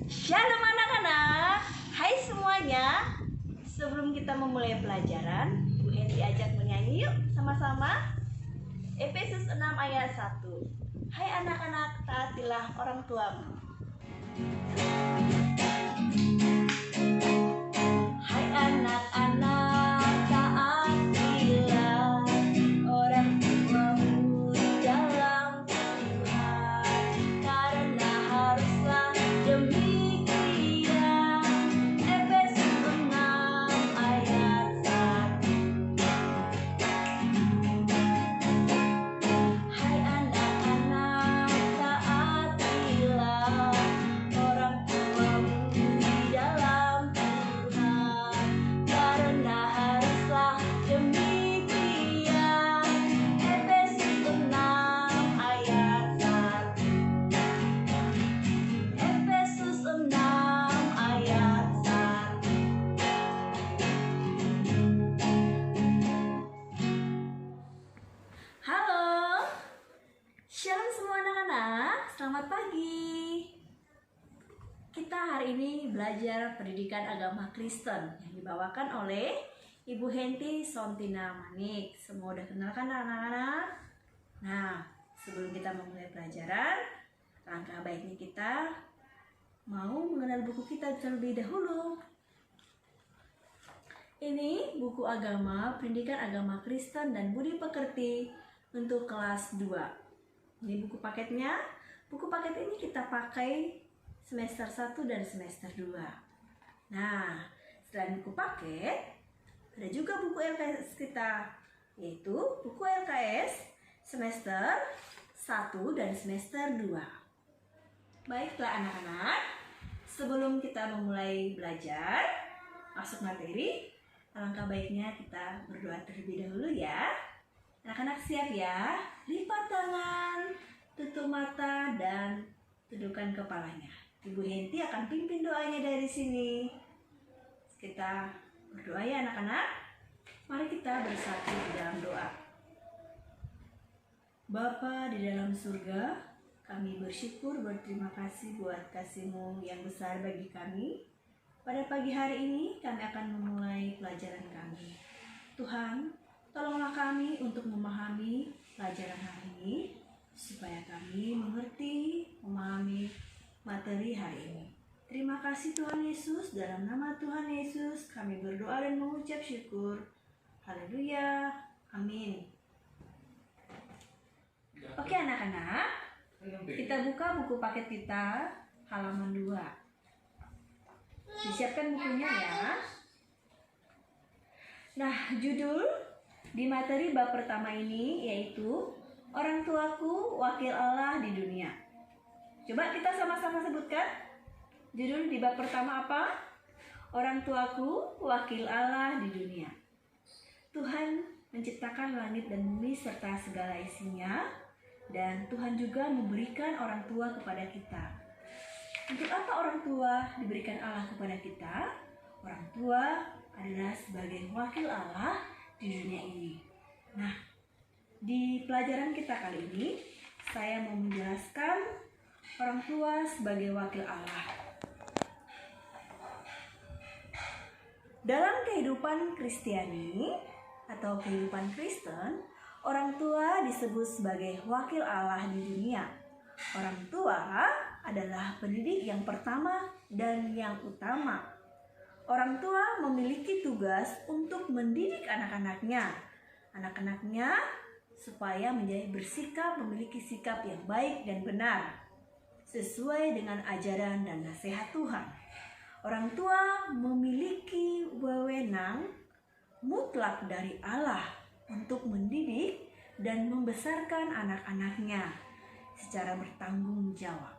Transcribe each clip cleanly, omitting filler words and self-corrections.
Shalom anak-anak. Hai semuanya. Sebelum kita memulai pelajaran, Bu Henti ajak menyanyi yuk sama-sama. Efesus 6 ayat 1. Hai anak-anak, taatilah orang tuamu. Hai anak-anak, taatilah orang tuamu di dalam Tuhan, karena haruslah demikian. Efesus 6 ayat 1. Hai anak-anak, taatilah orang tuamu di dalam Tuhan, karena haruslah demikian. Efesus 6 ayat 1. Efesus 6 ayat 1. Halo, shalom semua anak-anak, selamat pagi. Kita hari ini belajar pendidikan agama Kristen yang dibawakan oleh Ibu Henti Sontina Manik. Semua udah kenal kan anak-anak? Nah, sebelum kita memulai pelajaran, langkah baiknya kita mau mengenal buku kita terlebih dahulu. Ini buku agama, pendidikan agama Kristen dan budi pekerti untuk kelas 2. Ini buku paketnya. Buku paket ini kita pakai semester 1 dan semester 2. Nah, selain buku paket, ada juga buku LKS kita, yaitu buku LKS semester 1 dan semester 2. Baiklah anak-anak, sebelum kita memulai belajar, masuk materi, alangkah baiknya kita berdoa terlebih dahulu ya. Anak-anak siap ya? Lipat tangan, tutup mata, dan tundukkan kepalanya. Ibu Henti akan pimpin doanya dari sini. Kita berdoa ya anak-anak. Mari kita bersatu di dalam doa. Bapa di dalam surga, kami bersyukur, berterima kasih buat kasih-Mu yang besar bagi kami. Pada pagi hari ini kami akan memulai pelajaran kami. Tuhan, tolonglah kami untuk memahami pelajaran hari ini, supaya kami mengerti, memahami materi hari ini. Terima kasih Tuhan Yesus, dalam nama Tuhan Yesus kami berdoa dan mengucap syukur. Haleluya, amin. Oke anak-anak, kita buka buku paket kita halaman 2. Disiapkan bukunya ya. Nah, judul di materi bab pertama ini yaitu Orang Tuaku Wakil Allah di Dunia. Coba kita sama-sama sebutkan. Judul di bab pertama apa? Orang Tuaku Wakil Allah di Dunia. Tuhan menciptakan langit dan bumi serta segala isinya, dan Tuhan juga memberikan orang tua kepada kita. Untuk apa orang tua diberikan Allah kepada kita? Orang tua adalah sebagai wakil Allah di dunia ini. Nah, di pelajaran kita kali ini, saya mau menjelaskan orang tua sebagai wakil Allah. Dalam kehidupan Kristiani atau kehidupan Kristen, orang tua disebut sebagai wakil Allah di dunia. Orang tua adalah pendidik yang pertama dan yang utama. Orang tua memiliki tugas untuk mendidik anak-anaknya supaya menjadi bersikap, memiliki sikap yang baik dan benar sesuai dengan ajaran dan nasihat Tuhan. Orang tua memiliki wewenang mutlak dari Allah untuk mendidik dan membesarkan anak-anaknya secara bertanggung jawab.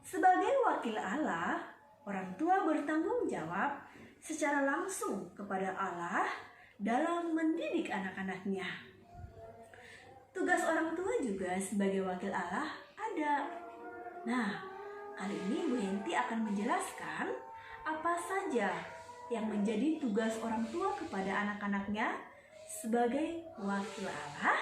Sebagai wakil Allah, orang tua bertanggung jawab secara langsung kepada Allah dalam mendidik anak-anaknya. Tugas orang tua juga sebagai wakil Allah ada. Nah, kali ini Bu Henti akan menjelaskan apa saja yang menjadi tugas orang tua kepada anak-anaknya sebagai wakil Allah.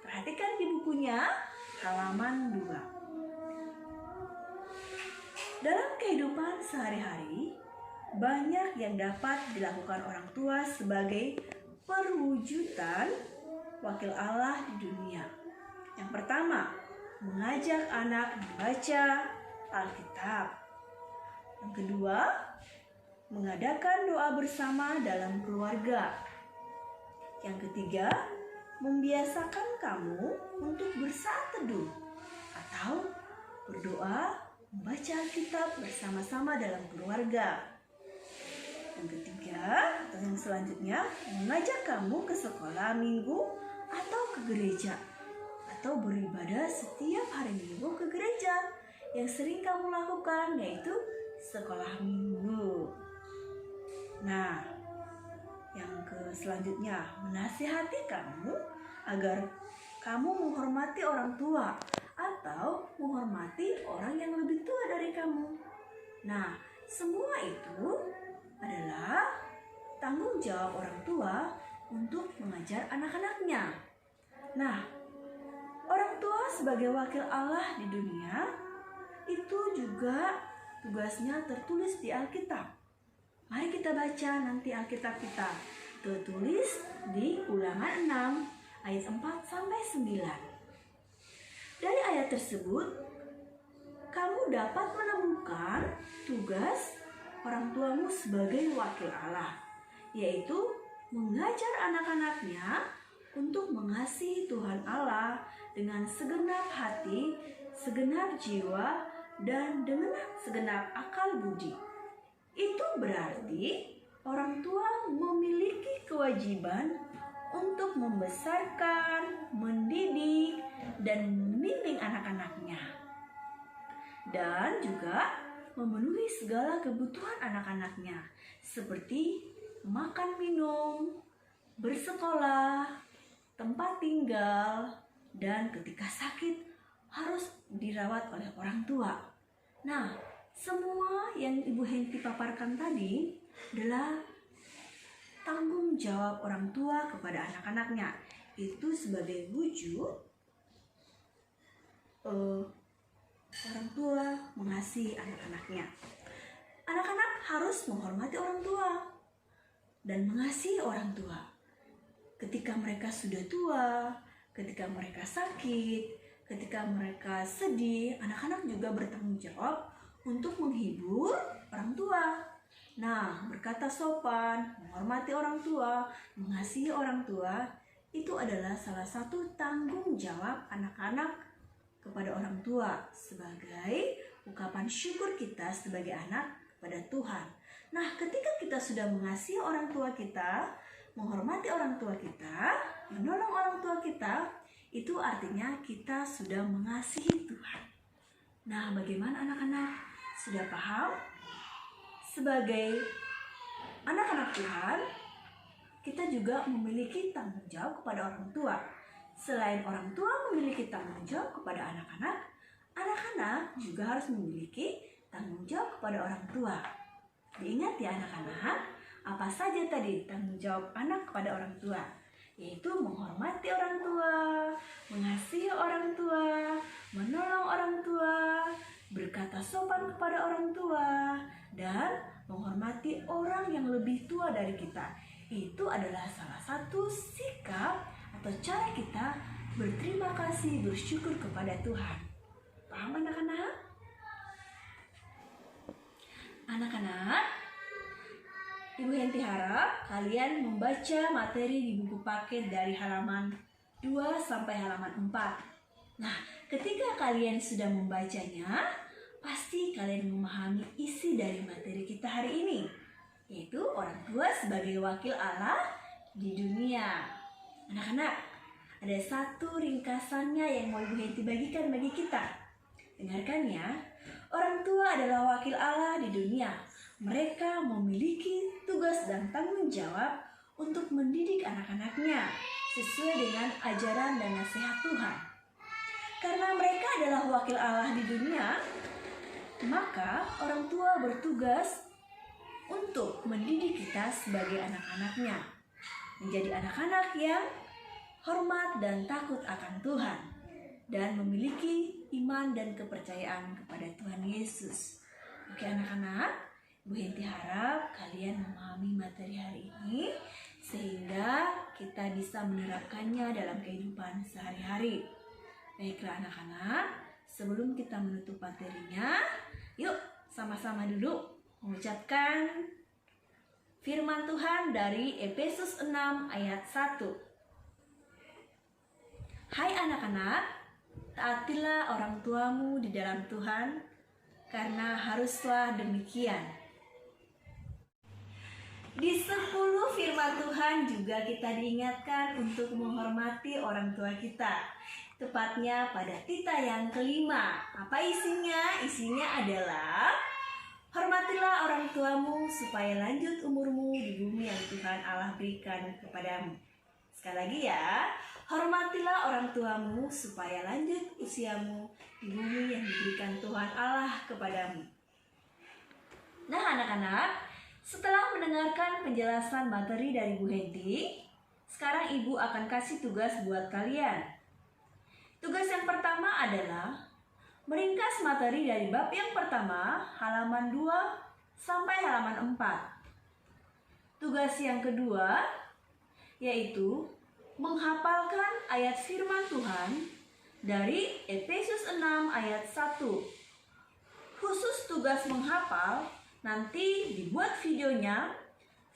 Perhatikan di bukunya halaman 2. Dalam kehidupan sehari-hari, banyak yang dapat dilakukan orang tua sebagai perwujudan wakil Allah di dunia. Yang pertama, mengajak anak membaca Alkitab. Yang kedua, mengadakan doa bersama dalam keluarga. Yang ketiga, membiasakan kamu untuk bersaat teduh atau berdoa membaca Alkitab bersama-sama dalam keluarga. Yang ketiga, atau yang selanjutnya, mengajak kamu ke sekolah minggu atau ke gereja, atau beribadah setiap hari minggu ke gereja yang sering kamu lakukan, yaitu sekolah minggu. Nah, yang selanjutnya, menasihati kamu agar kamu menghormati orang tua atau menghormati orang yang lebih tua dari kamu. Nah, semua itu adalah tanggung jawab orang tua untuk mengajar anak-anaknya. Nah, orang tua sebagai wakil Allah di dunia itu juga tugasnya tertulis di Alkitab. Mari kita baca nanti Alkitab kita. Tertulis di Ulangan 6 ayat 4-9. Dari ayat tersebut, kamu dapat menemukan tugas orang tuamu sebagai wakil Allah, yaitu mengajar anak-anaknya untuk mengasihi Tuhan Allah dengan segenap hati, segenap jiwa, dan dengan segenap akal budi. Itu berarti orang tua memiliki kewajiban untuk membesarkan, mendidik, dan membimbing anak-anaknya, dan juga memenuhi segala kebutuhan anak-anaknya seperti makan minum, bersekolah, tempat tinggal, dan ketika sakit harus dirawat oleh orang tua. Nah, semua yang Ibu Henti paparkan tadi adalah tanggung jawab orang tua kepada anak-anaknya. Itu sebagai wujud orang tua mengasihi anak-anaknya. Anak-anak harus menghormati orang tua dan mengasihi orang tua. Ketika mereka sudah tua, ketika mereka sakit, ketika mereka sedih, anak-anak juga bertanggung jawab untuk menghibur orang tua. Nah, berkata sopan, menghormati orang tua, mengasihi orang tua, itu adalah salah satu tanggung jawab anak-anak kepada orang tua sebagai ungkapan syukur kita sebagai anak kepada Tuhan. Nah, ketika kita sudah mengasihi orang tua kita, menghormati orang tua kita, menolong orang tua kita, itu artinya kita sudah mengasihi Tuhan. Nah, bagaimana anak-anak? Sudah paham? Sebagai anak-anak Tuhan, kita juga memiliki tanggung jawab kepada orang tua. Selain orang tua memiliki tanggung jawab kepada anak-anak, anak-anak juga harus memiliki tanggung jawab kepada orang tua. Diingat ya anak-anak, apa saja tadi tanggung jawab anak kepada orang tua? Yaitu menghormati orang tua, mengasihi orang tua, menolong orang tua, berkata sopan kepada orang tua, dan menghormati orang yang lebih tua dari kita. Itu adalah salah satu sikap atau cara kita berterima kasih, bersyukur kepada Tuhan. Paham anak-anak? Anak-anak, Ibu Henti harap kalian membaca materi di buku paket dari halaman 2 sampai halaman 4. Nah, ketika kalian sudah membacanya, pasti kalian memahami isi dari materi kita hari ini, yaitu orang tua sebagai wakil Allah di dunia. Anak-anak, ada satu ringkasannya yang mau Ibu Henti bagikan bagi kita. Dengarkan ya. Orang tua adalah wakil Allah di dunia. Mereka memiliki tugas dan tanggung jawab untuk mendidik anak-anaknya sesuai dengan ajaran dan nasihat Tuhan. Karena mereka adalah wakil Allah di dunia, maka orang tua bertugas untuk mendidik kita sebagai anak-anaknya, menjadi anak-anak yang hormat dan takut akan Tuhan, dan memiliki iman dan kepercayaan kepada Tuhan Yesus. Oke anak-anak, Bu Henti harap kalian memahami materi hari ini sehingga kita bisa menerapkannya dalam kehidupan sehari-hari. Baiklah anak-anak, sebelum kita menutup materinya, yuk sama-sama duduk mengucapkan firman Tuhan dari Efesus 6 ayat 1. Hai anak-anak, taatilah orang tuamu di dalam Tuhan, karena haruslah demikian. Di 10 firman Tuhan juga kita diingatkan untuk menghormati orang tua kita. Tepatnya pada tita yang kelima. Apa isinya? Isinya adalah hormatilah orang tuamu supaya lanjut umurmu di bumi yang Tuhan Allah berikan kepadamu. Sekali lagi ya, hormatilah orang tuamu supaya lanjut usiamu di bumi yang diberikan Tuhan Allah kepadamu. Nah anak-anak, setelah mendengarkan penjelasan materi dari Bu Henti, sekarang Ibu akan kasih tugas buat kalian. Tugas yang pertama adalah meringkas materi dari bab yang pertama, halaman 2 sampai halaman 4. Tugas yang kedua yaitu menghafalkan ayat firman Tuhan dari Efesus 6 ayat 1. Khusus tugas menghafal, nanti dibuat videonya.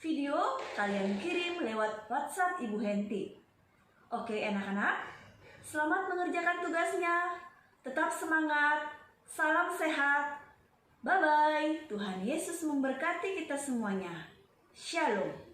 Video kalian kirim lewat WhatsApp Ibu Henti. Oke anak-anak, selamat mengerjakan tugasnya. Tetap semangat. Salam sehat. Bye-bye. Tuhan Yesus memberkati kita semuanya. Shalom.